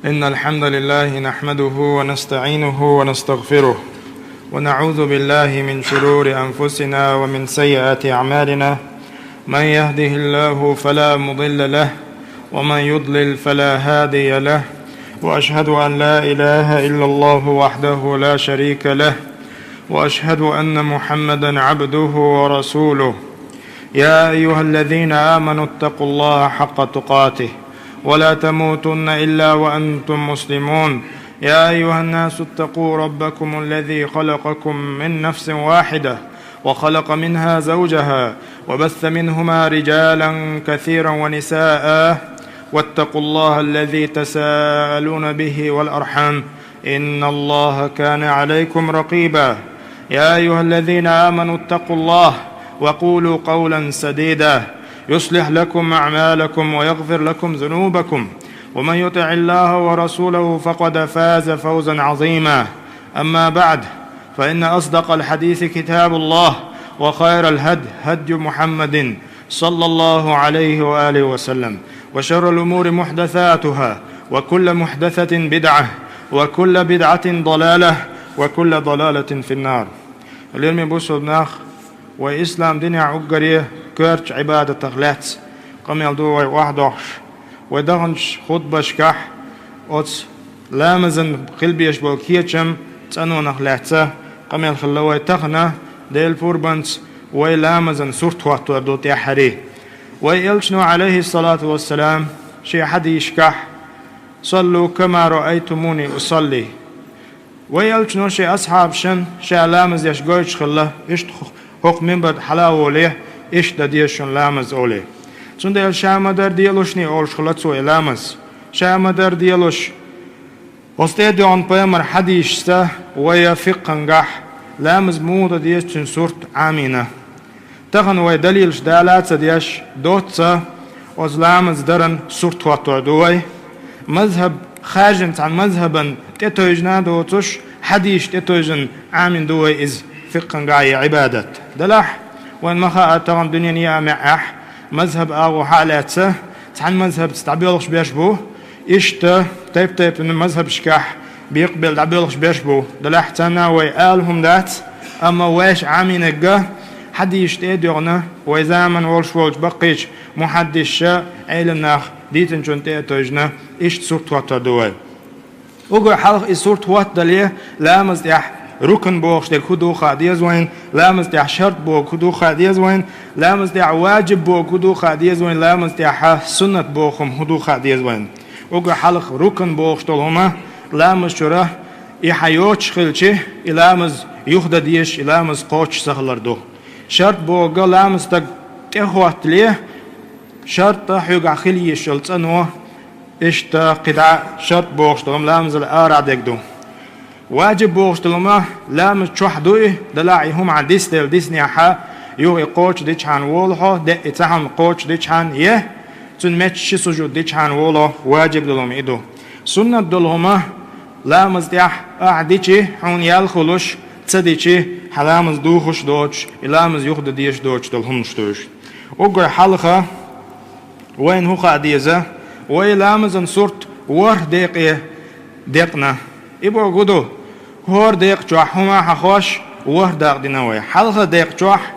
إن الحمد لله نحمده ونستعينه ونستغفره ونعوذ بالله من شرور أنفسنا ومن سيئات أعمالنا. من يهده الله فلا مضل له ومن يضلل فلا هادي له، وأشهد أن لا إله إلا الله وحده لا شريك له، وأشهد أن محمدا عبده ورسوله. يا أيها الذين آمنوا اتقوا الله حق تقاته ولا تموتن إلا وأنتم مسلمون. يا أيها الناس اتقوا ربكم الذي خلقكم من نفس واحدة وخلق منها زوجها وبث منهما رجالا كثيرا ونساء، واتقوا الله الذي تساءلون به والأرحام إن الله كان عليكم رقيبا. يا أيها الذين آمنوا اتقوا الله وقولوا قولا سديدا يصلح لكم أعمالكم ويغفر لكم ذنوبكم، ومن يطع الله ورسوله فقد فاز فوزا عظيما. أما بعد، فإن أصدق الحديث كتاب الله، وخير الهدي هدي محمد صلى الله عليه وآله وسلم، وشر الأمور محدثاتها، وكل محدثة بدعة، وكل بدعة ضلالة، وكل ضلالة في النار. اليوم بوسو بناخ وإسلام دنيا عقرية كرش عبادة تغلات قميل دو واحدوش ودغنش خطبة شكح أتس لامزن قلبيش بالكيتشم تسأنو نخلاتسا قميل خلوه تغنى ديل فوربانس ويلامزن سورت وقتو أردوت يحري ويلشنو عليه الصلاة والسلام شي حد يشكح صلوا كما رأيتموني أصلي. ويلشنو شي أصحاب شن شي لامز يشقويش خلا إشت حق منبر حلاوه ليه إشت ديشن لامز أولي سندل شامدر ديالوشني أولش خلطسو إلامز شامدر ديالوش وستيدي عن بيامر حديشتا ويفقنقح لامز مودا ديشن سورت عامينة تغن ويدليلش دالات ديش دوتسا وز لامز درن سورت واتو دوي مذهب خارجن عن مذهبا تتوجنا دوتوش حديش تتوجن عامين دوي إز فقنقاي عبادة دلح وين مخا تغن دنيا نيا معح مذهب أو حالاتسه عن مذهب تستعبيلش بيشبو إشتا تيب إن مذهب شكاح بيقبل تعبيلش بيشبو دلح تنا ويقالهم دات أما واش عامينقه حديش تيديغنا ويزامن والش بقيش محدش عيلناخ ديتن جون تيتوجنا إشت سورت واتر دوي وقر حلق إسورت وات دليه لامز يح ركن بوخش دل كدوخا ديزوين لامز دع شرط بو كدوخا ديزوين لامز دع واجب بو كدوخا ديزوين لامز دع سنة بوخم كدوخا ديزوين وقر حلق ركن بوخش دلهما لامز شره إحيوش خلشي لامز يخد ديش لامز قوش سخلر دو شرط بوغا لامز تق تخوات ليه شرط حيوغا خلي شلتنو إشتا قدع شرط بوخش دلهم لامز الآرع ديك دو واجب بوغشتلما لامز تشوح دوي دلاعي هم عن ديستيل ديسني حا يوغي قوش ديش عن وولحو دي اتحان قوش ديش عن يه تن متش سجود ديش عن وولو واجب دلهم إدو سنة دلهما لامز ديح أعديشي حون يالخلوش تسديشي حلامز دوخش دوش إلامز يخد ديش دوش دلهم شتوش وقر حلقة وين هو قاديزة ويلامز انصورت ور ديقية ديقنا إبو قدو هور ديق جوح هما حخوش وور داق دينوي حلقة ديق جوح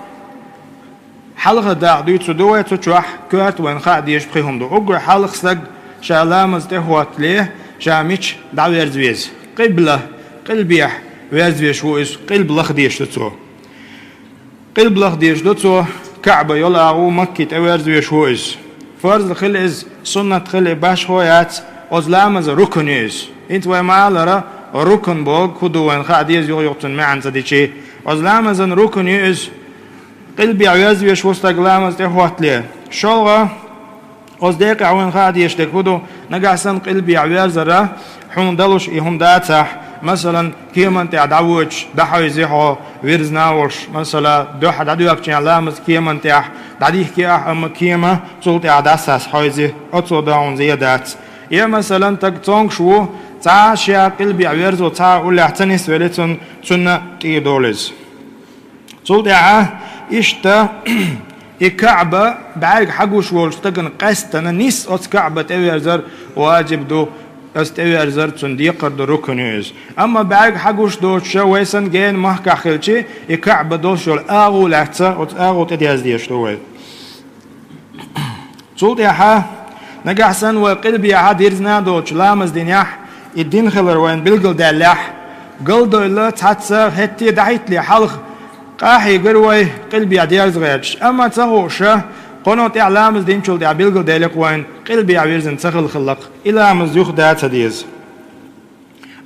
حلقة داق ديت سدوي تجوح كارت وين خا ديش بخيهم دو أقر حلقة سق شالامز تهوات ليه شاميش دعوير زويز قبلة قلبيح ويزويش ويس قلب لخ ديش دتو قلب لخ ديش دتو كعبة يلا أو مكة توير زويش ويس فرض خلز سنة خل باش هويات أزلامز ركنيز انت ومعالرة ركن بوغ كدو وين خاديز يغيقتن معن زديشي أزلامزن ركن يز قلبي عويز بيش وستقلامز تهوات ليه شلغة أزديق عوين خاديش تكودو نقعسن قلبي عويز را حون دلوش إهم داتح مثلا كيمن تعدعوش دحوي زيحو ويرزناوش مثلا دو حد عدو أكتين لامز كيمن تح دعديه كياح أما كيما صوت عداساس حويزي أتصو داون زيادات يا مثلا تقطنق شو تعاشيا قلبي عويرزو تع ولا احتنس ولتن سنة $3 صوت إشتا الكعبة بعيق حقوش والشتقن قستنا نيس أت كعبة أويرزر واجب دو استوى زرتون ديقر ركنيز أما بعد حقوش دوش ويسن جين مهك خلشي يكعب دوش الأغو لحتة وتأغو تدياز ديش دوي صوت يحا نجح سن وقلبي عاد يرزنا دوش لامز دينيح الدين خلر وين بلقل دالح قل دولا تحتسر هتي دعيت لي حلق قاحي قروي قلبي عاد يرزغيش أما تغوشه قنوت إعلام الدين شول دع بلقل دالك وين قلبي عويرزن تخل خلق إلى مزيوخ دات هديز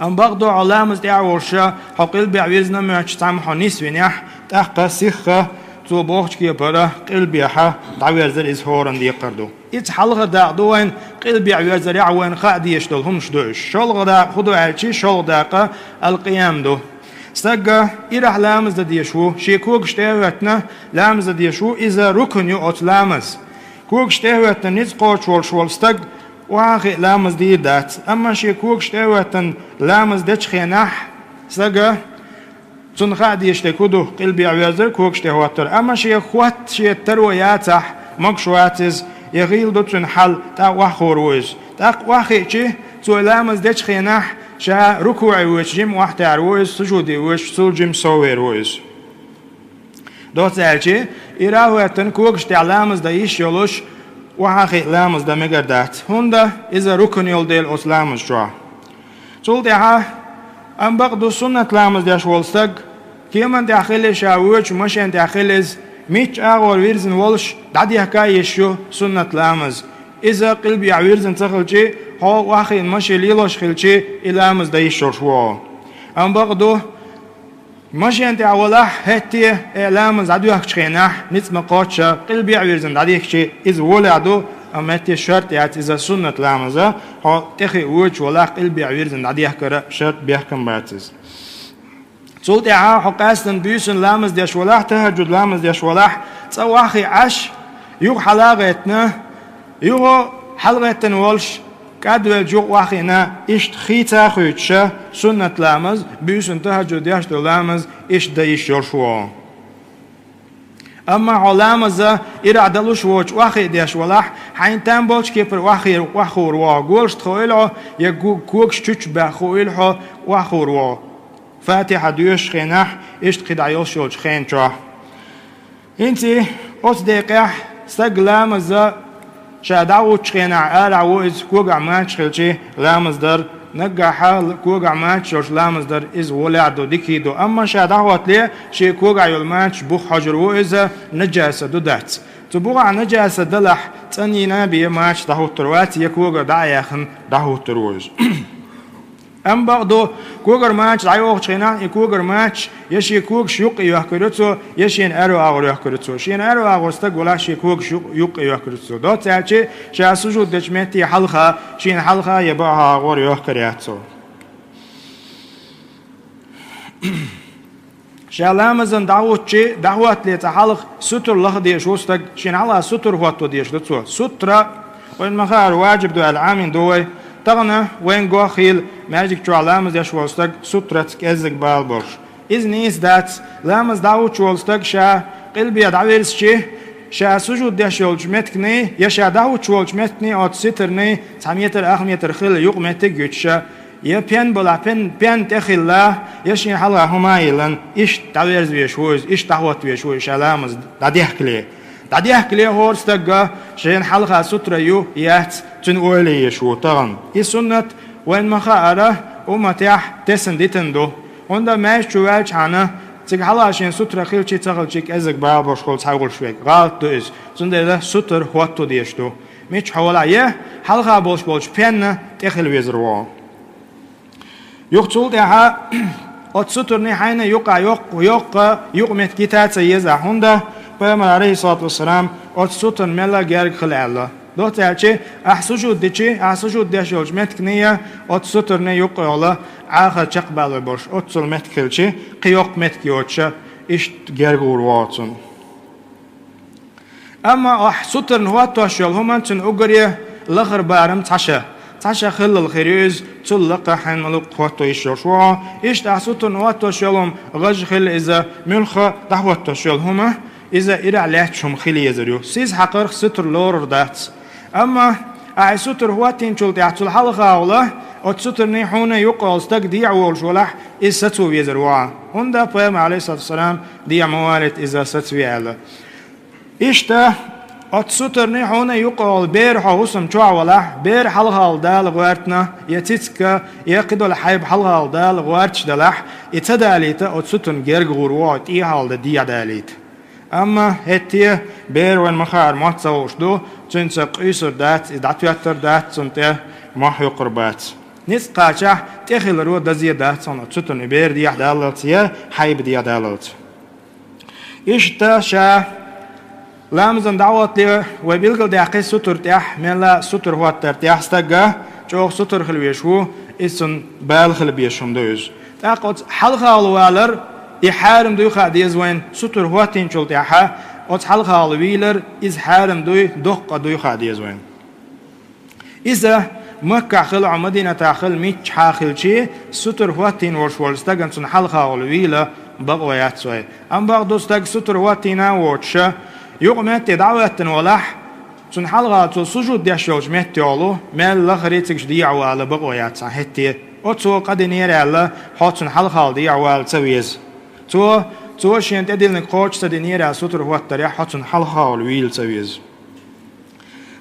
أم بغضو علامز دع ورشا حق قلبي عويرزن معش تعمحو نسوينيح تحقا سيخة تو بوخش كي برا قلبي حا دعويرزر إزهورن دي قردو إت حلقة دع دوين قلبي عويرزر يعوين قاعدي يشتول هم شدوش شلغ دع خدو عالشي شلغ داقا القيام دو استقى إيرح لامز ديشو شي كوكش تهوتنا لامز ديشو إذا ركن يؤت لامز كوكش تهوتنا نزقو شول استق واخي لامز دي دات أما شي كوكش تهوتنا لامز ديش خيناح استقى تنخع ديشتي كودو قلبي عوازر كوكش تهوتر أما شي خوات شي تروياتح مقشواتز يغيل دو تنحل تا واخور ويز تا واخي شي تو لامز ديش خيناح شا ركوعي ويش جيم واحد عرويس سجودي ويش سول جيم سوير ويش دوت سالشي إراهو تنكوكش تعلامز دا إيش يولوش وحاخي لامز دا مقردات هوندا إذا ركن يول ديل أسلامز شوا تول ديها أم بقدو سنة لامز داش والستق كيمن داخل شاويش مشان داخلز ميش أغور ويرزن والش دادي حكاية يشو سنة لامز إذا قلبي عويرزن تخلشي هو واخي ماشي ليلوش خلشي إلى مزدايش شرشوا أم بقدو ماشي أنت أولح هتي إعلام زادو يحكيناح نت مقاتشة قلبي عويرزن داديك شيء إذا ولعدو أم هتي شرط يعني إذا سنة لامزة هو تخي وجه ولا قلبي عويرزن داديك كرا شرط بيحكم باتز صوت يا حقاستن بيسن لامز ديش ولاح تهجد لامز ديش ولاح تسواخي عش يو حلاقتنا يو حلقتن والش كادوال جو واخينا إشت خيتا خويتشا سنة لامز بيسن تهجد ياشت لامز إشت دايش يرشوا أما علامزة إرادلوش ووش واخي ديش ولاح حين تنبولش كيبر واخور واغولش تخويلو يقو كوكش تشبه خويلو واخور فاتحة دوش خيناح إشت خدعيوش يولش خين جا إنتي أصدقائي استقلامزة شادعو تشخينا ألعو إز كوغع ماتش خلشي لامز در نجح كوغع ماتش يوش لامز در إز ولعدو ديكيدو أما شادعو أتلي شي كوغع يول ماتش بوخ حجرو إز نجاسة دو دات تبوغع نجاسة دلح تانينا بي ماتش دهو تروات يكوغع دعياخن دهو تروز أم بعضو كوغر ماتش عيوغ تشينا يكوغر ماتش يشي كوغ شيوق يحكرتو يشين أرو أغر يحكرتو شين أرو أغر استقولا شي كوغ شيوق يحكرتو دو تاچي شا سجود دجمتي حلقة شين حلقة يباها أغر يحكرياتو شالامزن دعوت لي تحلق ستر لخ ديش وستق شين على ستر هوتو ديش دتو سترة وين مخار واجب دو العامين دوي تغنى وين جو خيل ماجيك جو علامز يش والستق سترة كزك بالبرش إذن دات لامز دعوت والستق شا قلبي دعويرس شي شا سجود داش يولجمتكني يشا دعوت يولجمتكني أو سترني تسعميتر أخميتر خيل يقمتك يتشا يا بين بلا بين تخيل لا يشين حلا همايلن إيش دعويرس بيشوز إيش دعوت بيشوز شلامز دعيحكلي دعيحكلي هور استقى شين حلقة سترة يو يات تنقولي يشو تغن السنة وين مخاءرة ومتاح تسنديتن دو وندا ماش جوالش عنا تيك حلا شين سترة خيل شي تغلشيك ازك بابا شغل تحاول شويك غلط دو از سنده ده ستر هواتو ديش دو ميش حوالا يه حلقة بولش بينا تخيل ويزروا يقتل دها ات ستر نحينا يقع يق متكيتات سيزا هوندا پیامبر علیه الصلاة والسلام ات ستر ملا گرگ خل الله دو تاچه احسجود دچه احسجود داش یوج متکنیه ات ستر نه یق الله آخر چق بالا باش ات سل متکلچه قیاق متکیوچه اشت گرگ ورواتون اما ستر نهوات تاشل همان تن اگریه لخر بارم تاشا خل الخريز تلق حن ملق قوتو يشوشوا ايش تحسوت نوات تشلهم غج خل اذا ملخ دعوت تشل هما اذا ارع لاتشم خلي يزريو سيز حقر ستر لور دات اما اي ستر هواتين تشل تحت الحلقه ولا سترني حونه يقال ستك ديع والشولح إز ستو يزروا هندا بيام عليه الصلاة والسلام ديع موالد إذا ستوي على إشتا سترني حونه يقال بير حوسم شوا ولا بير حلها دال غوارتنا يتسك يقدو الحيب حلها دال غوارتش دلح يتداليت ستن جرج غروات إيهال ديع داليت أما هتي بير وين مخار ما تصوش دو تنسق يسر دات داتويتر دات سنته ما يقربات نس قاچه تخيل رو دزي دات سنة ستن بير ديع دالت يا حيب ديع دالت إشتا شا لامزن دعوت لي وبيلقى دقيق ستر تح من لا ستر هو ترتاح استجا جوخ ستر خلويشو إسن بال خلبيشون دوز تاقد حلقة الوالر يحارم دوي خاديز وين ستر هو تنشل تاحا أت حلقة الويلر إز حارم دوي دق دوي خاديز وين إذا مكة خلع مدينة تاخل ميتش حاخل شيء ستر هو تين ورشول استجن سن حلقة الويلر بقويات سوي أم بعض استج ستر هو تينا واتش يقومت دعوة ولح سن حلقة سجود دشوج متيالو مال لخريتك ديعوا على بقويات صحتي أتو قد نير على حط سن حلقة ديعوا على سويز تو شين تدل نقاش تدنير على ستر هو التريح حط سن حلقة والويل سويز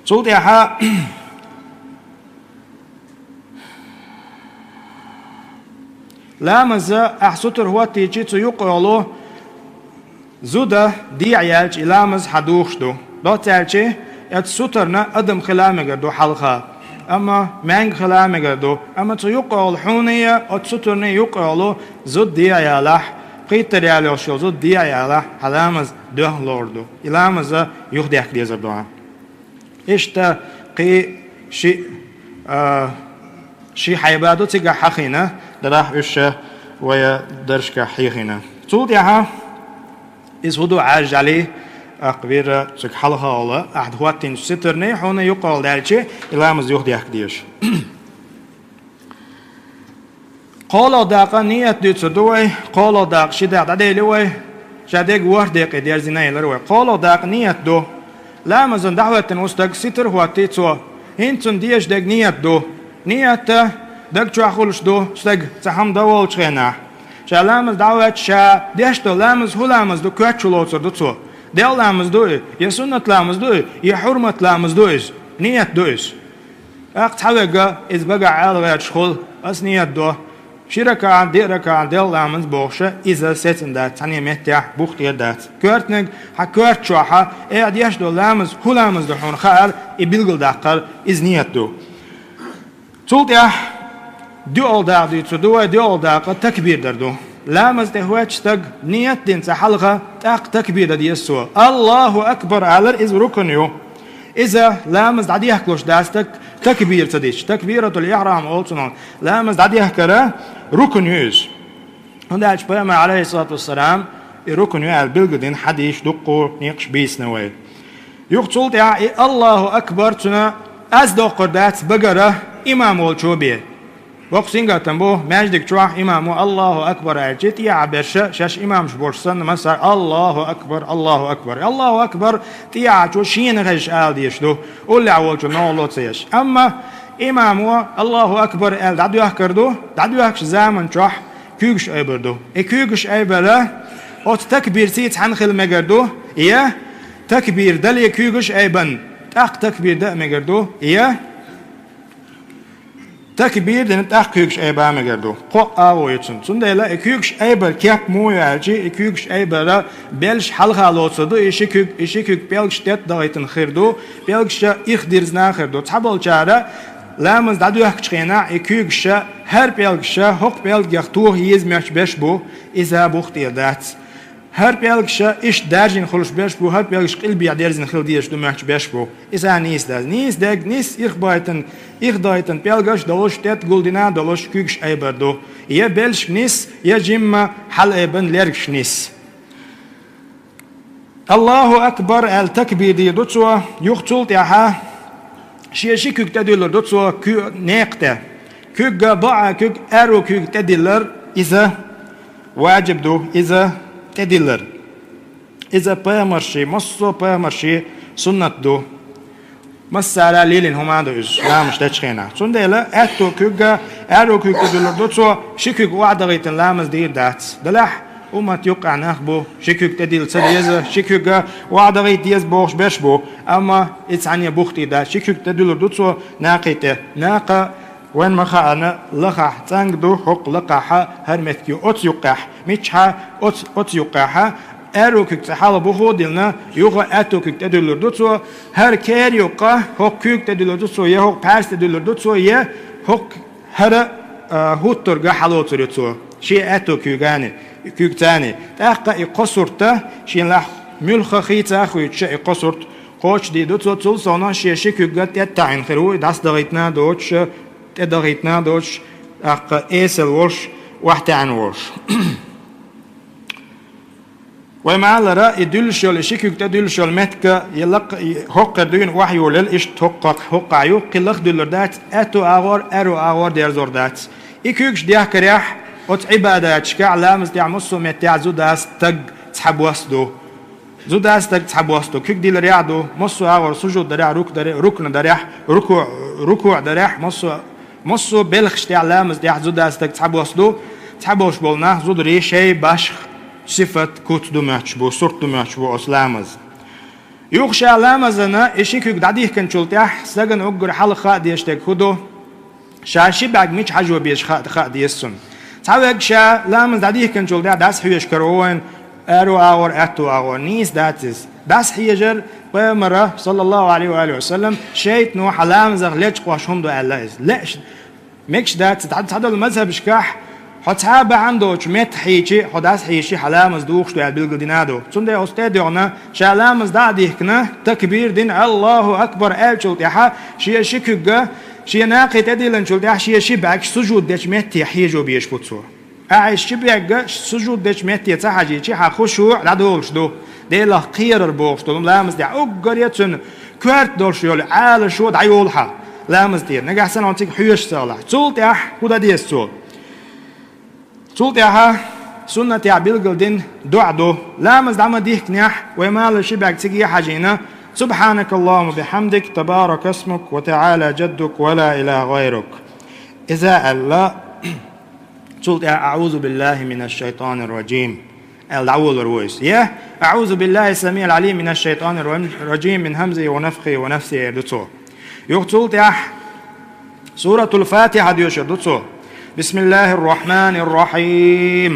صوت يا لا مزا أحسطر هو تيجي تيقولو زودا دي عيالج إلامز حدوخش دو دو تعالجي ات سوترنا أدم خلامي دو حلقة أما مانج خلامي دو أما تيقول حونية ات سوترنا يقولو زود دي عيالح قيتر يالوشو زود دي عيالح حلامز دوه لوردو إلامز يخديك ديزر دوها إشتا قي شي حيبادو تيجا حقينا دراح إشا ويا درشك حيخينا تقول ياها إذ هدو عاج عليه أقبير تك حلقة الله أحد هواتين سترني هنا يقال دالشي إلامز يخدي أكديش قال داقا نية دوت دوي قال داق شداق داديلوي شداق وردق دير زيناي لروي قال داق نية دو لامزن دعوة وستق ستر هواتي تو هنتن ديش داق نية دو نية داق شو أخولش دو ستق تحم دوال شغينا شلامز دعوت شا ديشتو لامز هو لامز دو كوتشلوتر دو تو دل لامز دوي يا سنة لامز دوي يا حرمة لامز دويز نية دويز اقت حوجة إز بقى عالغير شغل أس نية دو شركة عن دل لامز بوخشة إذا ستن دات تاني متح بوختي دات كورتنج حكورت شوحة ديشتو لامز هو لامز دو حون خال يبلغل داقل إز نية دو تولت دو أولداق دي تدوى دو أولداق تكبير دردو لامز تهواتش تق نية دين سحلقة تكبير دي يسوع الله أكبر على إز ركنيو إذا لامز عديه كلوش داستك تكبير تديش تكبيرة الإحرام أولتنا لامز عديه كرا ركنيوز هندا أجبرنا عليه الصلاة والسلام ركنيو البلغدين حديش دقو نيقش بيس نوي يقتلت يا الله أكبر تنا أز دقر دات بقرة إمام والشوبيه وقسين قاتنبو ماجدك تروح إمامو الله أكبر أرجيت يا عبرش شاش إمام شبورسن مسار الله أكبر الله أكبر الله أكبر تيا شين غش آل ديشدو قولي عوالجو نولو تيش أما إمامو الله أكبر آل دعدو يحكردو دعدو يحكش زامن تروح كيوغش أيبردو كيوغش أيبرا أوت تكبير سيت حنخل مجردو إيه تكبير دلي كيوغش أيبن تكبير دا مجردو إيه تكبير دين تحقيقش أيبا مجردو قا ويتشن سندلا إكيوكش أيبر كيك مو يعجي إكيوكش أيبر بيلش حلقة لوتصدو إشيكوك بيلش تت دايتن خيردو بيلش إخديرزنا خيردو تحبل شارع لامز دادو يحكينا إكيوكش هر بيلش حق بيلش يختوه يزمش بشبو إذا بوختير دات هر بيلش إيش دارجين خلوش بشبو هر بيلش قلبي عديرزين خل ديش دو محش بشبو إذا نيس داج نيس إخدايتن بيلش دلوش تت قلدنا دلوش كيكش أيبردو يا بيلش نيس يا جيم حل أيبن ليركش نيس الله أكبر التكبير دي دوتسوا يقتل تاها شيء كيك تدلر دوتسوا كي نيقته كيك باع كيك أرو كيك تدلر إذا واجب دو إذا تدلر إذا بيمرشي مصو بيمرشي سنة دو مسألة ليلين هم عندوش لا مش تشخينا شون ده لا أتو كوجا أرو كوجا دولار دوتسو شكوك واحد غيتن لامز دير دات دلح وما تيوقع نخبو شكوك تديل سديزة شكوك واحد غيت يز بوش بشبو أما إتسعني بوختي دا شكوك تدولار دوتسو ناقيته ناقة وين ما خانا لقح تانجدو حق لقحها هرمتكي أتيوقح ميتشها أتيوقحها أروك تحال بخودلنا يوقع أتوك تدلر دوتسو هر كار يوقع حق كوك تدلر دوتسو يه حق پرس تدلر دوتسو يه حق هر هوتر حالوتر دوتسو شيء أتوك يوقعني كوك تاني تحقق قصرته شيء لح ملخ خيت أخوي شيء قصرت قوش دي دوتسو تلصنا شيء كوك تتعين خيرو داس دغيتنا دوتش تدغيتنا دوتش أق إيسل وش وحتعن وش ومع لرا يدل شل شكوك تدل شل متك يلق حق دين وحي ولل إيش حق عيوق قلق دلردات أتو أغور أرو أغور دير زردات يكوكش ديح كريح وتعبادات شكع لامز ديع مصو متع زوداس تج تحب وسدو زوداس تج تحب وسدو كوك ديل ريعدو مصو أغور سجود دريح ركن دريح ركوع دريح مصو بلخش ديع لامز ديع زوداس تج تحب وسدو تحبوش بولنا زود ريشي باشخ صفة كوت دماتش بو صورت دماتش بو أسلامز يوخش علامزنا إشيكوك دعديه كنشولتيح سجن أجر حلقة ديشتك خدو شاشي بعد ميش حجوا بيش خا ديسون تعوج شا لامز دعديه كنشولتيح داس حيش كروين أرو أور أتو أور نيس داتس داس حيجر بمرة صلى الله عليه وآله وسلم شيت نوح لامز ليش قواشهم دو ألاز ليش ميكش دات تعدل المذهب شكاح حتى عنده جمت حيجي حداس حيجي حلامز دوخش تو البلغ دينادو تونده استاديونا شلامز داديه كنا تكبير دين الله اكبر الجلتها شي شكوغا شي ناقي تديلن جلتها شي شبعك سجود دجمت حيجو بيش بوتسو اعيش شبعك سجود دجمت تحاجي شي خشوع لادولش دو ديلا قير بوخش دو لامز دي اوغريتن كوارت دولش يول عال شو دعيولها لامز دي نجا حسن انتك حيش صالح تولتها ودا ديسو سلطها سنة عبيل دين دعدو لا مزدعم ديك نيح وما شبعك تجي حاجينا سبحانك اللهم وبحمدك تبارك اسمك وتعالى جدك ولا إله غيرك إذا ألا سلطها أعوذ بالله من الشيطان الرجيم الدعوة الرويس يا أعوذ بالله السميع العليم من الشيطان الرجيم من همزه ونفخه ونفسه يدتو يقتلت سورة الفاتحة ديوش يدتو بسم الله الرحمن الرحيم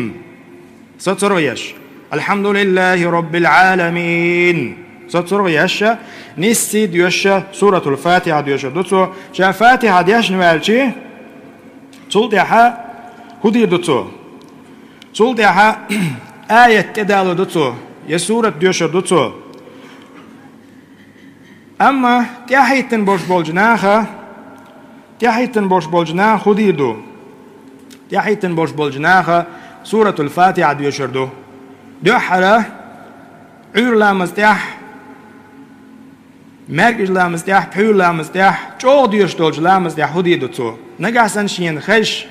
سترغيش الحمد لله رب العالمين سترغيش نسي ديوش سورة الفاتحة ديوش دوتو شا فاتحة ديوش نوالشي تلتها هدير دوتو تلتها آية تدال دوتو يا سورة ديوش دوتو أما تحيتن بوش بولجناخا تحيتن بوش بولجناخ هدير دو تحيتن بوش بولجناخا سورة الفاتحة ديوشردو ديوحرة عور لامستيح مرقج لامستيح بحور لامستيح جو ديوشتولج لامستيح هدي دوتو نقاسن شين خش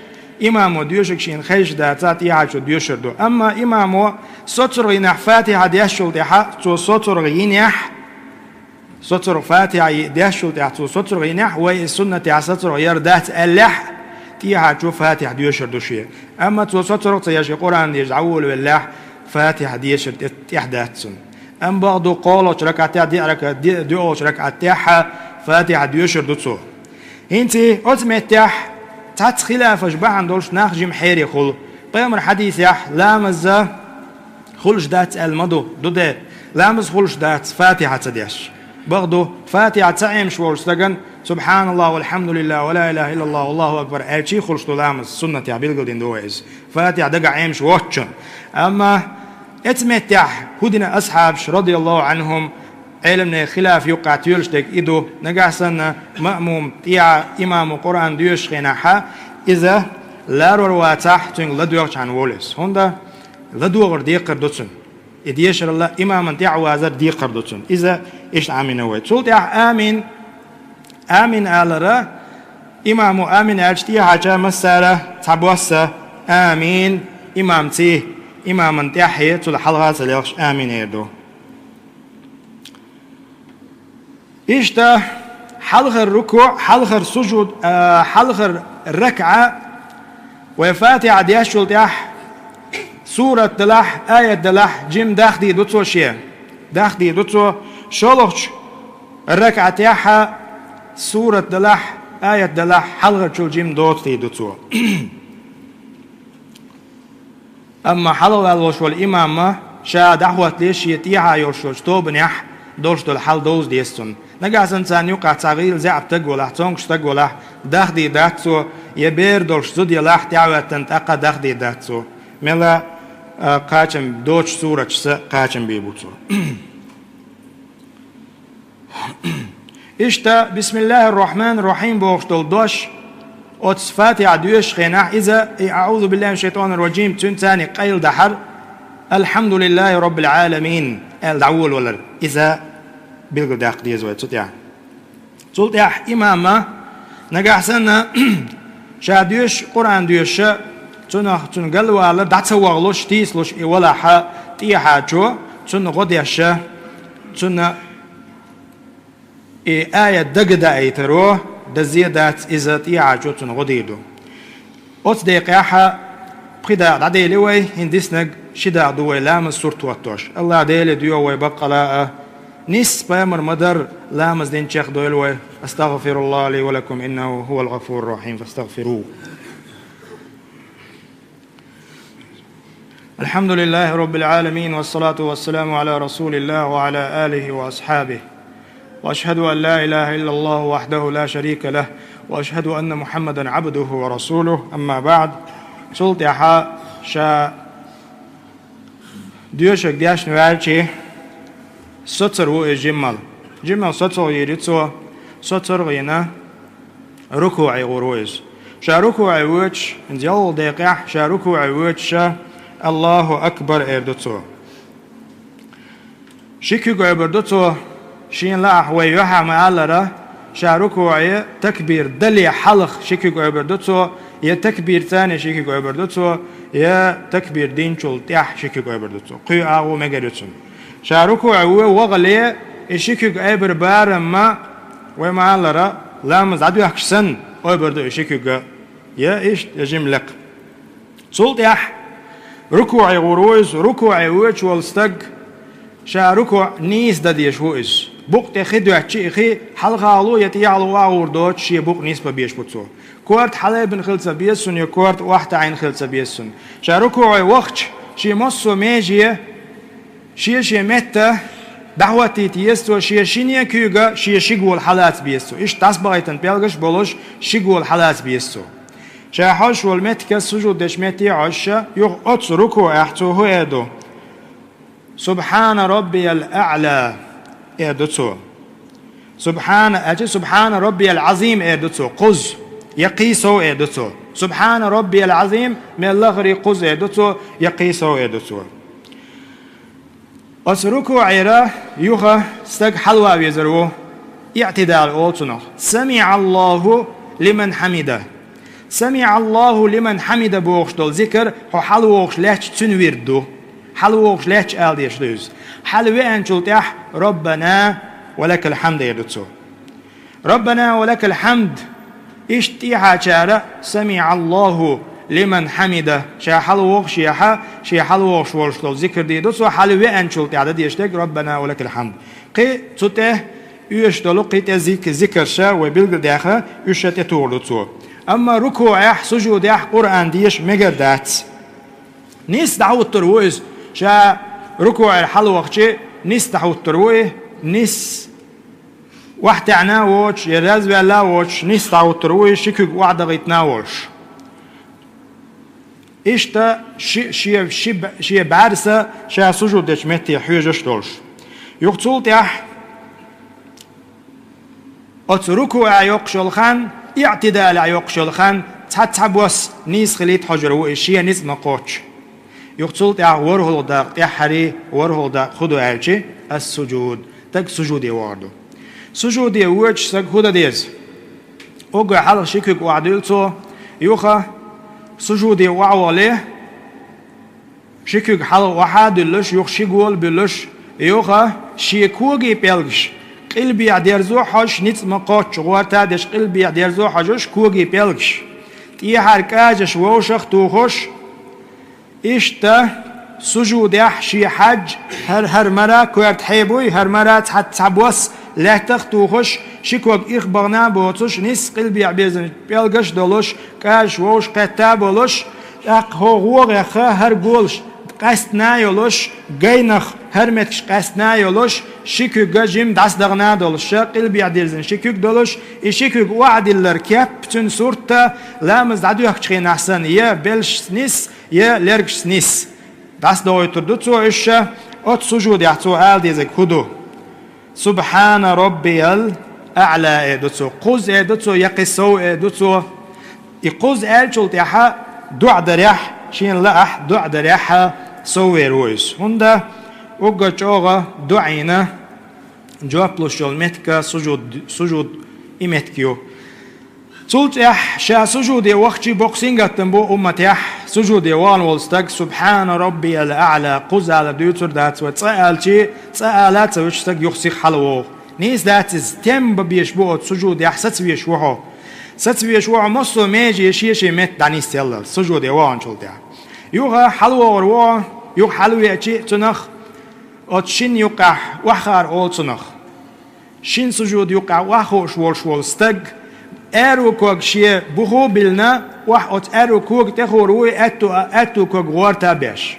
إمامو ديوشك شين خش داتات يحاجو ديوشردو أما إمامو سطر ينح فاتحة ديشل ديحا تو سطر ينح سطر فاتحة ديشل ديحا تو سطر ينح ويسنة سطر يردات اللح تيها تشوف فاتح ديوشر دوشية أما توصلت رقصة يا قرآن يجعول بالله فاتح ديوشر تحدثون أم بعض قالوا ركعتها دي ركعتها فاتح ديوشر دوتسو هنتي أتمتح تخلاف أشبه عندولش نخجم حيري خل بيامر حديث يح لامز خلش دات المدو دوده لامز خلش دات فاتحة تديش برضو فاتحة تعيم شوار سجن سبحان الله والحمد لله ولا إله إلا الله والله أكبر أشي خلص لامز سنة عبيل قدين دوائز فاتحة دقع عيمش واتشن أما اتمتح هدنا أصحاب رضي الله عنهم علمنا خلاف يقع تيولش دك إدو نقاسنا مأموم تيع إمام القرآن ديوش خيناحا إذا لا رواتح تنگ لدوغش عن وولس هندا لدوغر ديقر دوتسن إديشر الله إمام تيع وازر ديقر دوتسن إذا إيش عامين ويت سولت آمين آمين آلرا إمام آمين أجتي حاجة مسألة تبوسة آمين إمام تي إمام تيحي تول حلقة سليخش آمين يردو إيشتا حلق الركوع حلق السجود حلق الركعة وفاتحة ديشول تيح سورة دلح آية دلح جيم داخدي دوتو شيء داخدي دوتو شلوش الركعة تيحها سورة دلح آية دلح حلق شو جيم دوتي دوتو أما حلق الوش والإمامة شا دعوة ليش يتيها يوشوش تو بنيح دوش دول حل دوز ديستون نجاز إنسان يقع تغيير زعب تقوله تونكش تقوله داخدي داتسو يبير دوش زود يلاح تعوة تنتقى داخدي داتسو ملا قاچم دوش سورة قاچم بيبوتسو إشتا بسم الله الرحمن الرحيم بوش دول دوش أتصفاتي عدوش خيناح إذا أعوذ بالله من الشيطان الرجيم تنتاني قيل دحر الحمد لله رب العالمين الدعول ولا إذا بيلقوا داق ديزوي تطيع إمامة نجح سنة شاديش قرآن ديش تنقلوا على دعتسوغلوش تيسلوش ولا حا تيحا جو تنغديش تن آية دقدا أيتروه دزيدات إذا تيحا جو تنغديدو أتصدق ياحا بخدا عدي لوي هندسنق شدا دوي لامز سورة واتوش الله عدي ديو ويبقى لا نس بامر مدر لامز دين شيخ دويلوي استغفر الله لي ولكم إنه هو الغفور الرحيم فاستغفروه الحمد لله رب العالمين والصلاة والسلام على رسول الله وعلى آله وأصحابه وأشهد أن لا إله إلا الله وحده لا شريك له وأشهد أن محمدا عبده ورسوله أما بعد سلطة حا شا ديوشك دياش نوالشي سطر و جمال سطر يريتسو سطر غينا ركوعي غرويز شا ركوعي ويتش انزيال ديقيح شا ركوعي ويتش الله أكبر إردتو شكو إردتو شين لا أحوي يوحى معالرة شا ركوعي تكبير دلي حلق شكو إردتو يا تكبير ثاني شكو إردتو يا تكبير دين شول تيح شكو إردتو قيو آغو مجردتو شاركوا عوه وغليه إشيكوك أبر بارما وما لرا لامز عدو أحسن أبردو إشيكوك يا إيش يجيم لك صلت يح ركوعي غروز ركوعي ويش والستق شاركوا نيس داديش ويش بوقت خدو أحشي إخي حلقة علو يتيعلو وعوردوش شي بوق نيس ببيش بطو كورت حليب خلصة بيسون يا كورت واحدة عين خلصة بيسون شاركوا وقت شي مصو ميجيه شيء متى دعوتي تيستو شينيا كيوغا شيغول حالات بيستو إيش تاسبغيتن بيلغش بولوش شيغول حالات بيستو شاحوش والمتك سجود دش متي عشا يغ أتس ركو أحتو هو إدو سبحان ربي الأعلى إدوتو سبحان ربي العظيم إدوتو قز يقيسو إدوتو سبحان ربي العظيم من اللغري قز إدوتو يقيسو إدوتو أسركو عيرا يوخا استق حلوة بيزرو اعتدال أولتنا سمع الله لمن حمده سمع الله لمن حمده بوخش دول ذكر هو حلووخش لهش تنويردو حلووخش لهش آل ديش دوز حلوة أنشل تح ربنا ولك الحمد يدتو ربنا ولك الحمد اشتيحا شارع سمع الله لمن حمده شا حلووخ شي حلووخ ورشلو ذكر دي دوسو حلوة أنشل تعدد يشتك ربنا ولك الحمد قي تته يشتلو قي ذكر شا وبلغ داخل يشت تورلو أما ركوع سجود قرآن ديش مجردات نيس دعوة ترويز شا ركوع الحلووخ شي نيس دعوة تروي نيس واحد عناوش يرز بلاوش نيس دعوة تروي شكو وعد غيتناوش إشتا شي بعرسة شا سجود دش متي حيجش دولش يقتل تح أتركوا عيوقشل خان اعتدال عيوقشل خان تحبوس نيس خليت حجرو إشيا نيس مقوش يقتل تح ورهل داق تحري ورهل داق خدو عيشي السجود تك سجود يواردو سجود يوج سك هدا ديز أوجع حلق شكوك وعدلتو يوخا سجودي وعواليه شكوك حلق وحاد اللش يوخ شيقول بلش يوخا شيكوغي بيلغش قلبي عديرزو حش نيت مقاتش غورتا دش قلبي عديرزو حجش كوغي بيلكش تي حركاجش ووشخ توخش إشتا سجود يحشي حج هر مرة كوارت حيبوي هر مرة تحبوس لا تختوخش شكوك إخبرنا بوتوش نس قلبي عبيزن بيلغش دولش كاش ووش قتا بولش اق هو غوغ هر قولش قستنا يولش غينخ هر متش قستنا يولش شكوك جيم دست دغنا دولش قلبي عديزن شكوك دولش شكوك وعد الركاب بتن صورتا لامز عدو يحكي نحسن يا بلش نس يا لركش نس دست دوي تردو إيش أت سجود يحتو آل ديزك هدو سبحان ربي الأعلى إدوتو قوز إدوتو يقصو إدوتو يقوز آل شلت يحا دع دريح شين لأح دع دريح سوي رويس هندا وقا جوغا دعينا جواب لشول متكا سجود إمتكيو سولت يح شا سجودي وقتي بوكسينغ تنبو أمتيح سجودي وان والستق سبحان ربي الأعلى قز على ديوتر دات وتسأل سألات وشتق يخسيخ حلوه نيس داتز تم بيشبوه سجود يح ستبيشوه مصو ميجي يشيشي مت دانيس يلا سجودي وان شلت يح يوغا حلوه وروا يوغ حلوه يأتي تنخ أتشين يقع وخار أول تنخ شين سجود يقع وخو شوال ستق ارو كوغ شي بوخو بلنا واح ات ارو كوغ تخوروي اتو كوغ غورتا باش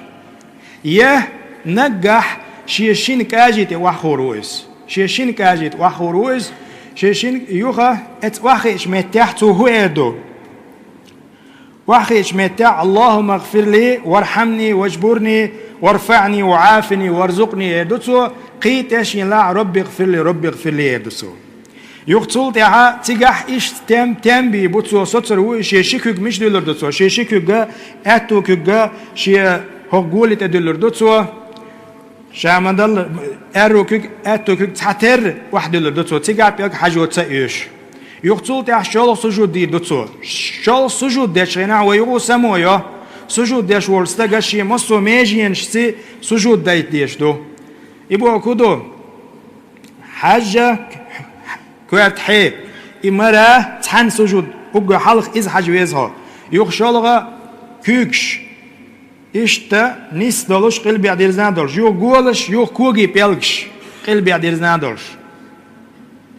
يه نجح شين كاجيت واخورويس شين كاجيت واخورويس شين يوخا ات واخيش متحتو هو ادو واخيش متع اللهم اغفر لي وارحمني واجبرني وارفعني وعافني وارزقني ادوتو قيتش لا ربي اغفر لي ادوتو يقتل تها تجح إيش تم بيبوتسو سطر وشيء كوج مش دولار دوتسو شيء كوجا أتو كوجا شيء هقولي تدولار دوتسو شامدل أرو كوج أتو كوج تحتر واحد دولار دوتسو تجح بيك حاجة تأيش يقتل تها شال سجود دي دوتسو شال سجود دش غنا ويقو سمويا سجود دش ورستة شيء مصو ماجين شيء سجود دايت ديش دو يبغى كودو حاجة كوارت حي إمرا تحن سجود وقع حلق إز حجويزها يخشالغا كوكش إشتا نيس دولش قلبي عديرزان دولش يو قولش يو كوغي بيلكش قلبي عديرزان دولش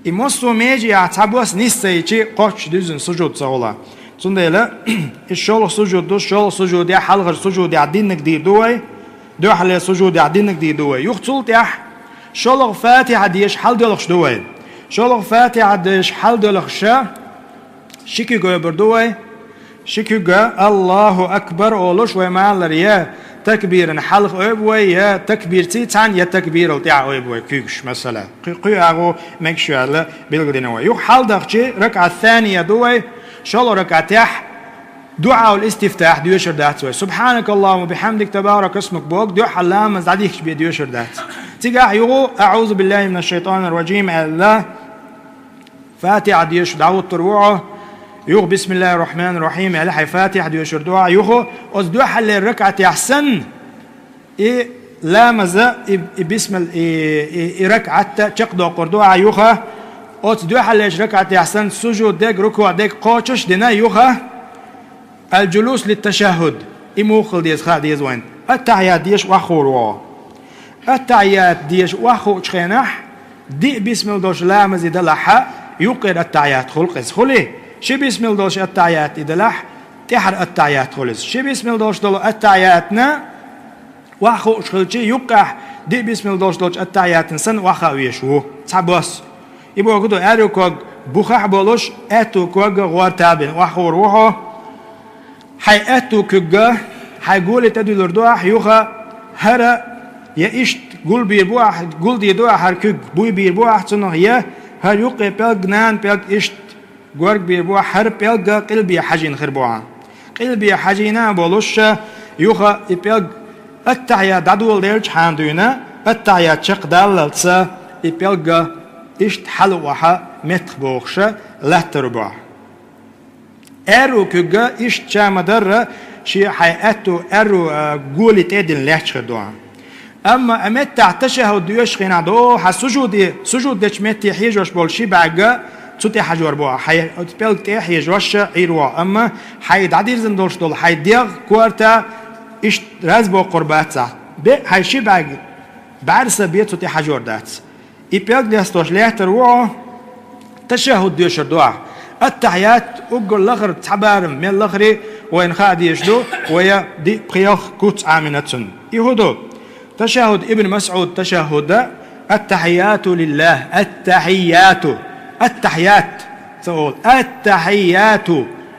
إموسو ميجي يعتبوس نيس سيجي قوش ديزن سجود سغولا تنديلا إشالغ سجود دوش شالغ سجود يا حلغ سجود يعدينك دي دوي دو حلي سجود يعدينك دي دوي يخطول تيح شالغ فاتحة ديش حل دولش دوي شالغ فاتحة ديش حل دولخشا شكي قوي بردوي شكي الله أكبر أولوش ومعالر يا تكبير حلق أبوي يا تكبير تيتان يا تكبير التاع أبوي كيكش مثلا قي أغو مكشو على بالقدينوي يو حل دخشي ركعة الثانية دوي شالغ ركعتيح دعاء الاستفتاح ديوشر دات سبحانك اللهم وبحمدك تبارك اسمك بوك دو حلام زاديكش بيديوشر دات تيجا يغو أعوذ بالله من الشيطان الرجيم الله فاتحة ديوش دعوة تروعه يغو بسم الله الرحمن الرحيم على حي فاتحة ديوشر دعاء يغو أز دو حل الركعة يحسن إيه لا مزا بسم ركعة تقدو قردوها يغو أز دو حل ركعة يحسن سجود ديك ركوع ديك قوتش دينا يغو الجلوس للتشهد إموخل ديز خا ديز وين التعيات ديش وخوروا التعيات ديش وخو تشخنح دي بسم الله دوش لا مزيد لحا يقر التعيات خلقس خلي شي بسم الله دوش التعيات إدلح تحر التعيات خلص شي بسم الله دوش دلو التعياتنا وخو تشخلشي يقح دي بسم الله دوش التعيات نسن وخا ويشو تعبس يبقى كدو أريو كوغ بخح بولوش أتو كوغ غور تابين وخو روحو حياتو كجا حيقول تدل ردوح يوخا هرا يا قول بيربوح قول دي دوح هركج بوي بيربوح تنو هي هر يوقي بيلجنان بيلج إشت جورج بيربوح هر بيلجا قلبي حجين خربوعا قلبي حجينا بولوش يوخا بيلج التعيا دادول ديرج حاندونا التعيا تشق دالتسا بيلجا إشت حلوها متخبوخشة لا تربوح أرو كجا إيش شامدر شيء حياتو أرو قولي تدين لحش دوام أما أمت التشهد ديوش خينا دو سجود ديش مت يحيجوش بولشي بعجا تسوتي حجور بوا حي تبلغ تحيجوش عيروا أما حي دعدير زندوش دول حي ديغ كوارتا إيش رازبو قربات ساعة حي شي بعرس بيت تسوتي حجور دات يبلغ ليستوش ليه تروعو تشهد ديوش دوا التحيات أقول لغر تعبارم من لغري وين خادي يشدو ويا دي بخيوخ كوت عامنة يهودو تشهد ابن مسعود تشهد التحيات لله التحيات تقول التحيات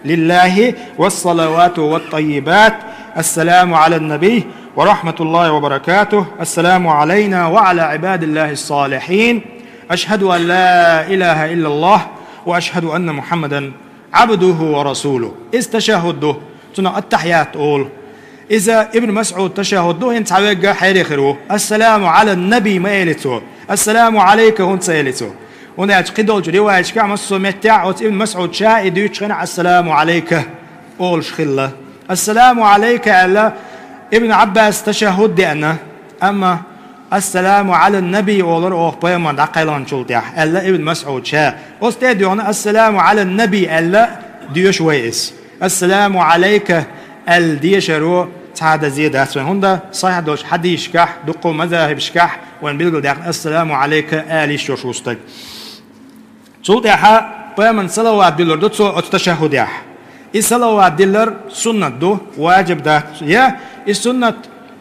لله والصلوات والطيبات السلام على النبي ورحمة الله وبركاته السلام علينا وعلى عباد الله الصالحين أشهد أن لا إله إلا الله وأشهد أن محمدا عبده ورسوله استشهده تنا التحيات أول إذا ابن مسعود تشهده انت عوجا حيري خيرو السلام على النبي ما يلتو السلام عليك هون سيلتو هنا قدول رواية كعم الصومتع ابن مسعود شاهد يتشغن السلام عليك أول شخلة السلام عليك ألا ابن عباس تشهد دي أنا أما السلام على النبي أولر أوه بيمان عقيلان شلتح ألا ابن مسعود شاه أستاذ السلام على النبي ألا ديوش ويس السلام عليك الديشرو تعاد زيادة هوندا صحيح دوش حديش كح دقو مذاهب شكح وين بيلقوا داخل السلام عليك آلي شوشوستك شلتح بيمان صلوات دلر دوتسو أتشهد يح الصلوات دلر سنة دو واجب ده يا السنة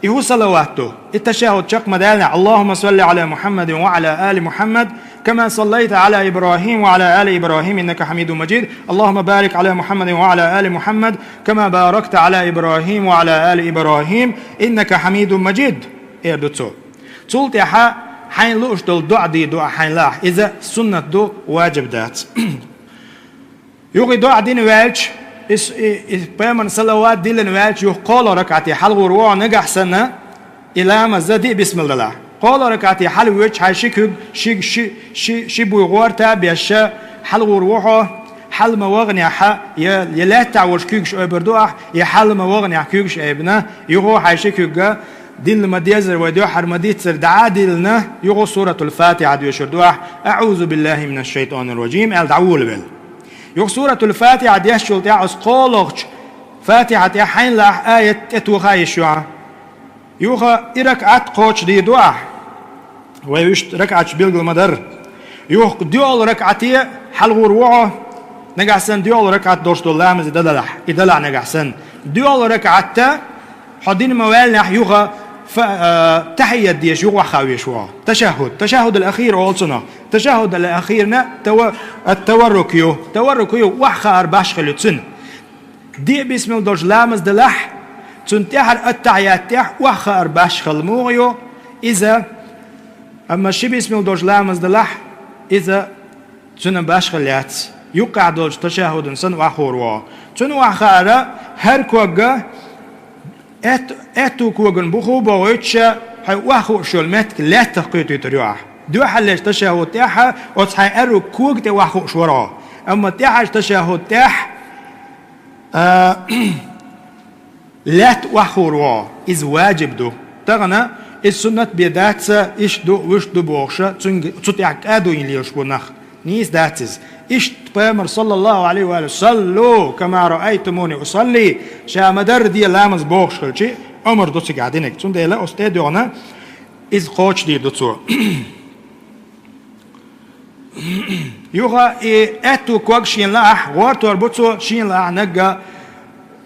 إهو صلواته التشهد شق مدالنا اللهم صل على محمد وعلى آل محمد كما صليت على إبراهيم وعلى آل إبراهيم إنك حميد مجيد اللهم بارك على محمد وعلى آل محمد كما باركت على إبراهيم وعلى آل إبراهيم إنك حميد مجيد إيه دوتسو تولت يحا حين لوش دول دعا دي دعا حين لاح إذا سنة دو واجب دات يوغي دعا دين واجب بيمن صلوات دي لنوالش يقول ركعتي حلو روع نجح سنة إلى مزدي بسم الله قال ركعتي حلو وجه هالشيك شي بيغورتا بيشا حلو روحه حل مواغني ح يلا تعوش كيكش أبردوح يحل مواغني كيكش ابنه يغو هالشيك جا دين المديزر وديو حرمديت سر دعادي لنا يغو سورة الفاتحة ديو شردوح أعوذ بالله من الشيطان الرجيم الدعول بال يو سورة الفاتحة دي شلت يا أسقالك فاتحة يا حين لا آية تتوخاي شو يوخا إركعت قوش دي دعاء ويشت ركعت بيلغ المدر يوخ ديول ركعتي حلو روعه نجحسن ديول ركعت دوش الله مز إدلع نجحسن ديول ركعت حدين موالنا يوخا تحية ديش يوخا خاوي شو تشهد الأخير أولسنا تشهد الأخيرنا التوركيو وحخا أرباش خلوتسن دي بسم الله دوش لامز دلح تنتحر التحيات تح وحخا أرباش خلموغيو إذا أما شي بسم الله دوش لامز دلح إذا تن باش خليات يقع دوش تشهد سن وحوروا تن وحخا هر كوغا اتو كوغن بخو بويتشا هاي وحو شولمت لا تقيتو تريوح دو حلش تشهد تاعها وتصحي أرو كوك تواخو شورا أما تاعش تشهد تاع لا تواخو روا إز واجب دو تغنى السنة بيدات إيش دو وش دو بوخشة تتعك أدو إنليوش بنخ نيس داتز إيش بامر صلى الله عليه وآله صلوا كما رأيتموني أصلي شا مدر دي لامز بوخش خلشي أمر دوسي قاعدينك تون دي لا أستاذ إز قوش دي دوتسو يوغا اتو كوغ شين لاح غورتور بوتسو شين لاح نجا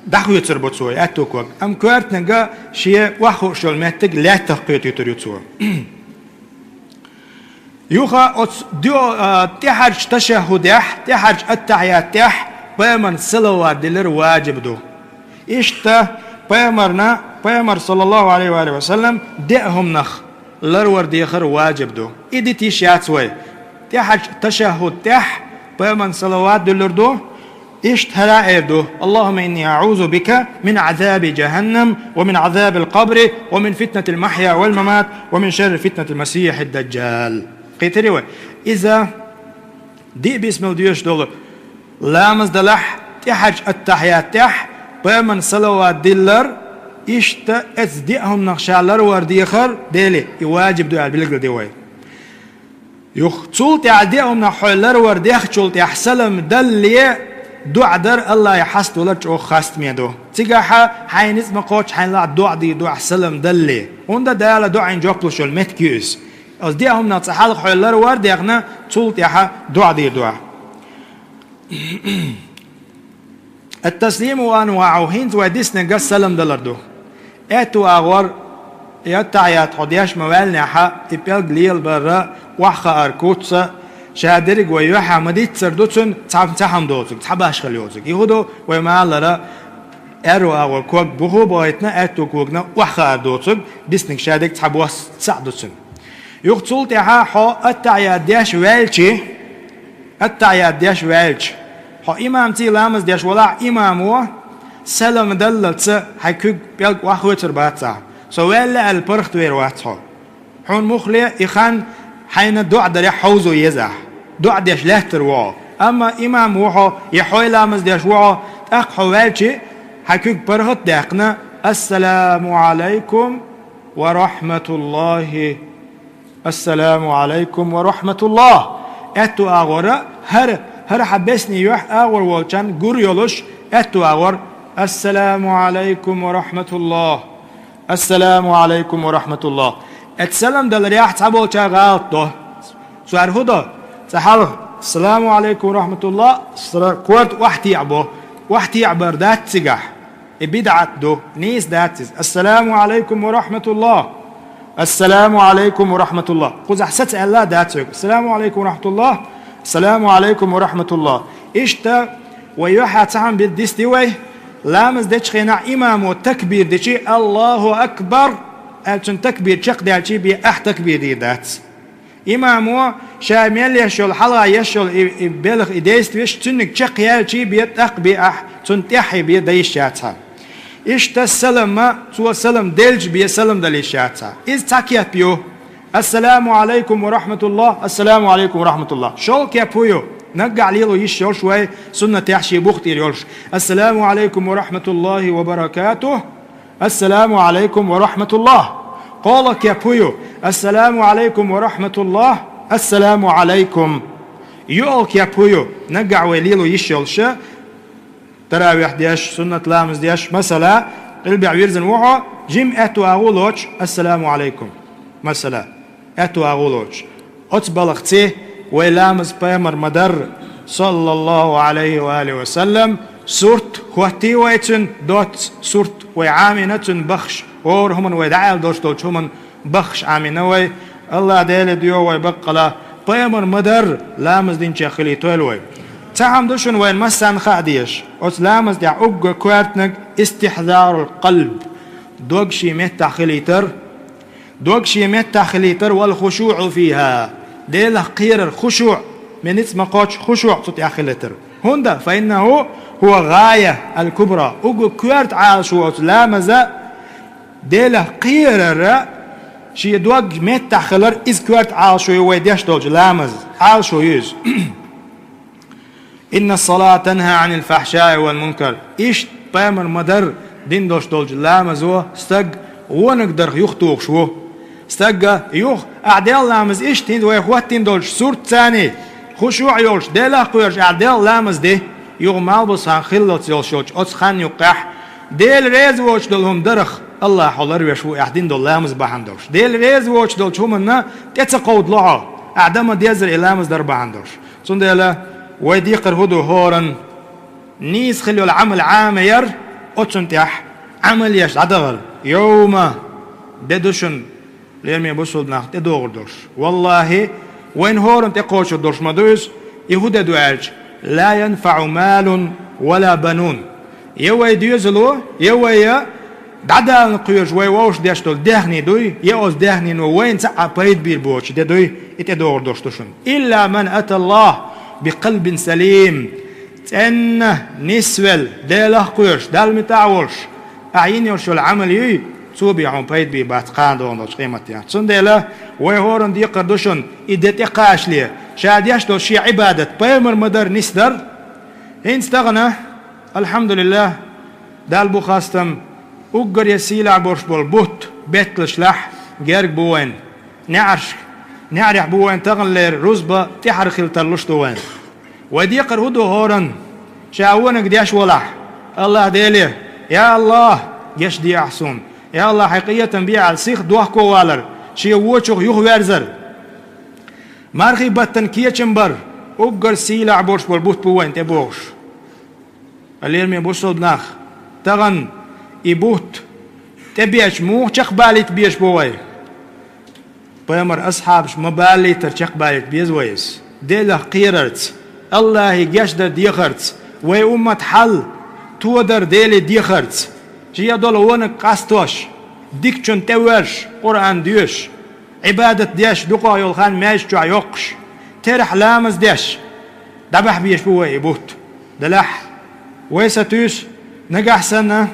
دخو يتر بوتسو اتو كوغ ام كوارت نجا شي واخو شولمتك لا تقيت يتريتسو يوغا ديو تحرج تشهدح تحرج التحيات تح بامن صلوات دلر واجب دو اشتا بامر صلى الله عليه وآله وسلم دعهم نخ لرور ديخر واجب دو إدي تيشيات وي تحج تشهد تح بمن صلوات دلردو اشتهلا ايردو اللهم إني أعوذ بك من عذاب جهنم ومن عذاب القبر ومن فتنة المحيا والممات ومن شر فتنة المسيح الدجال قيتريوه إذا دي باسم الديوش دول لامز دلح تحج التحيات تح بمن صلوات دلر إشت أزدئهم نخشالر ورديخر ديلي يواجب دو البلغ ديوي يخصولت عديهم نحولر ورديخ شولت يحسلم دلي دو عدر الله يحست ولرج أو خاست ميدو تيجاها حين اسم قوش حين لا دو عدي دو حسلم دلي وندا دالا دو عين جوكلو شول متكيوس أزدئهم نتصحالق حولر ورديخنا تولت يحا دو عدي دو التسليم وأنواعه هينز وديسنا قص سلم دلردو اتو اغور يتعيات حدياش موالنا حا ابيل قليل برا وحخا اركوتسا شادرق ويوحا مديت سردوتسن تحم دوتسك تحباش خليوتسك يهودو ويمالرا ارو اغور كوك بخو بايتنا اتو كوكنا وحخا اردوتسك ديسنك شادرق تحبواس تسعدوتسن يغتصول تحا حا التعيات دياش والشي التعيات دياش والش حا امام تي لامز دياش ولا امامو سلام دلت حكوك بيلك واخوتر باتسا سوال البرخت وير واتسا حون مخلي يخان حين دع دري حوزو يزح دع ديش لهتر وا اما امام وحو يحوي لامز ديش وا اق حوالشي حكوك برخت دقنا السلام عليكم ورحمة الله السلام عليكم ورحمة الله اتو اغورا هر حبسني يوح اغور والشان قر يولوش اتو اغور السلام عليكم ورحمة الله السلام عليكم ورحمة الله السلام ده رياح تحبول شغال ده سؤال هذا تحال السلام عليكم ورحمة الله كورت وحتي عبر ذات سجح بدعت ده نيس ذات السلام عليكم ورحمة الله السلام عليكم ورحمة الله قز أحسست الله ذات السلام عليكم ورحمة الله السلام عليكم ورحمة الله إشتا ويوحى تعم بالدستوي لامز ديش خينا إمام والتكبير ديشي الله أكبر ألتن تكبير شق ديشي بي تكبير دي دات إمامو شامل يشول حلا يشول بلغ إديست ويش تنك شق يالشي بي بي تنتحي بي ديش شاتها إشت السلام تو السلام دلج بي السلام دليش شاتها إز تاكيات بيو السلام عليكم ورحمة الله السلام عليكم ورحمة الله شول كيابويو نقع ليلو يشير شوي سنة تحشي بوختي يولش السلام عليكم ورحمة الله وبركاته السلام عليكم ورحمة الله قالك يا بويو السلام عليكم ورحمة الله السلام عليكم يولك يا بويو نقع وليلو يشيرش تراويح دياش سنة لامز دياش مثلا قلبي ويرزن وحو جيم اتو اغولوش السلام عليكم مثلا اتو اغولوش اتبلغتي ولامز بامر مدر صلى الله عليه وآله وسلم سورت خواتي ويتن دوت سورت وعامنة بخش ورهم ويدعال دوش دوش هم بخش عامنة الله ديال ديو ويبقلا بامر مدر لامز دين شاخلي تولوي تعم دوشن وين مسان خاديش اوت لامز دي اوغ كوارتنك استحضار القلب دوغشي متى خليتر دوغشي متى خليتر والخشوع فيها ديلا قير الخشوع من اسم قوش خشوع صوت أخلتر هندا فإنه هو غاية الكبرى أقول كوارت عاشو لامزة ديلا قير شي دوج مت خلر إز كوارت عاشو ويديش دوج لامز عاشو يز إن الصلاة تنهى عن الفحشاء والمنكر إيش بامر مدر دين دوش دوج لامزو استق ونقدر يخطوق شو استقى يوخ أعدال لامز إيش تين ويخواتين دولش سورة ثاني خشوع يولش ديلا قويرش أعدال لامز دي يوغ مالبس عن خلط يولشوش أتخان يقح ديل ريز ووش دولهم درخ الله حولر ويشو أحدين دول لامز بحندوش ديل ريز ووش دولش همنا تتقود لها أعدام ديزر إلامز در بحندوش صن ديلا ويديقر هدو هورن نيس خليو العمل عامير أتشنتيح عمل يش عدغل يوم ددوشن ليرمي بوصل ناخت دوغردوش والله وين هورن تقوش الدوش مدوس يهودا دوالج لا ينفع مال ولا بنون يوي ديوزلو يوي دعدا نقيوش وي ووش ديشتول دهني دوي يوز دهني نو وين ساعة بايد بير بوش دي دوي اتدوغردوش توشن إلا من أتى الله بقلب سليم تأنه نسول ديله قيوش دال متعولش أعين يوشو العمل يوي صوبي عم بايد بي باتقان دون دوش قيمتي يعني صندلا ويهورن دي قردوشن إدت إقاش ليه شاد يشتو شي عبادة بيمر مدر نسدر هين استغنى الحمد لله دال بخاستم Uggar يسيلع برش بالبوت بيتل شلح جرق بوين نعرح بوين تغلر رزبة تحرخ التلوش دوين ودي قرهدو هورن شاونك ديش ولح الله ديلي يا الله يش دي أحسن يا الله حقيقة بيع السيخ دوح كوالر شي ووچوخ يوخ ويرزر مارخي بطن كيه چمبر uggar سيلع برش بالبوت بوين تبوش الليل من بوشل بناخ تغن يبوت تبيش مو چخ باليت بيش بوي بيمر أصحابش مبالي ترچخ باليت بيز ويس ديله قيررت الله يجشدر ديخرت وي أمت حل تودر ديلي ديخرت جي دول ونك قاستوش ديك چون تورش قرآن ديوش عبادة ديش دقا يولخان مايش جوا يوقش ترح لامز ديش دبح بيش بوي يبوت دلح ويستوش نجح سنة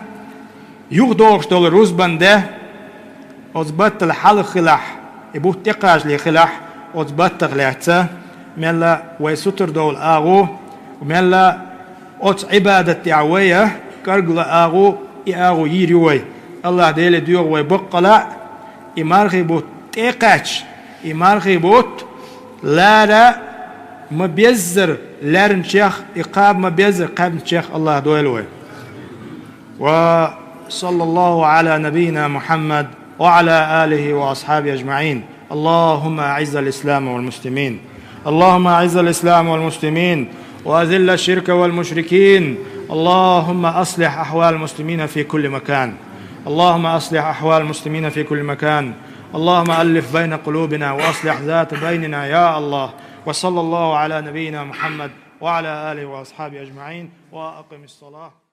يغدوش دول روزبان ده أزبط الحل خلاح يبوت تقاش لي خلاح أزبط غلعته ملا ويستر دول آغو وملا أت عبادة تعوية كرجل آغو يآغو يريوي الله ديل ديوغ ويبقلا يمارخي بوت تقاش يمارخي بوت لا مبيزر لارن شيخ إقاب مبيزر قابن شيخ الله دويلوي وصلى الله على نبينا محمد وعلى آله وأصحابه أجمعين اللهم أعز الإسلام والمسلمين اللهم أعز الإسلام والمسلمين وأذل الشرك والمشركين اللهم أصلح أحوال المسلمين في كل مكان اللهم أصلح أحوال المسلمين في كل مكان اللهم ألف بين قلوبنا وأصلح ذات بيننا يا الله وصلى الله على نبينا محمد وعلى آله وأصحابه أجمعين وأقم الصلاة